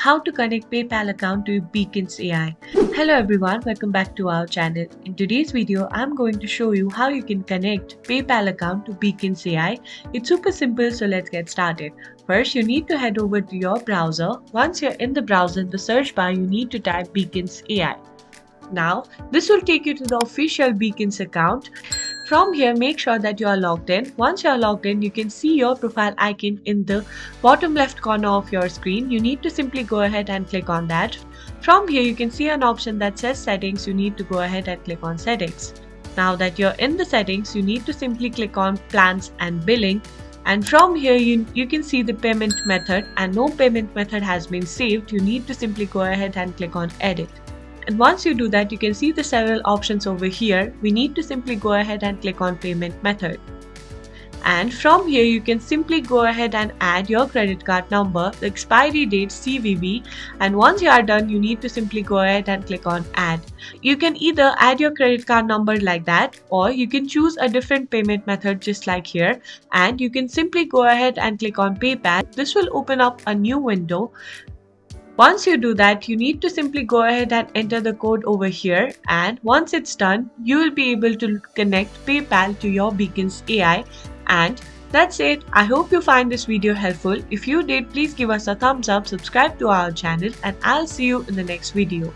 how to connect PayPal account to Beacons.ai. Hello everyone, welcome back to our channel. In today's video, I'm going to show you how you can connect PayPal account to Beacons.ai. It's super simple, so let's get started. First, you need to head over to your browser. Once you're in the browser, in the search bar, you need to type Beacons.ai. Now, this will take you to the official Beacons account. From here, make sure that you are logged in. Once you are logged in, you can see your profile icon in the bottom left corner of your screen. You need to simply go ahead and click on that. From here, you can see an option that says settings. You need to go ahead and click on settings. Now that you're in the settings, you need to simply click on plans and billing. And from here, you can see the payment method, and no payment method has been saved. You need to simply go ahead and click on edit. And once you do that, you can see the several options over here. We need to simply go ahead and click on payment method. And from here, you can simply go ahead and add your credit card number, the expiry date, CVV. And once you are done, you need to simply go ahead and click on add. You can either add your credit card number like that, or you can choose a different payment method just like here. And you can simply go ahead and click on PayPal. This will open up a new window. Once you do that, you need to simply go ahead and enter the code over here, and once it's done, you will be able to connect PayPal to your Beacons AI. And that's it. I hope you find this video helpful. If you did, please give us a thumbs up, subscribe to our channel, and I'll see you in the next video.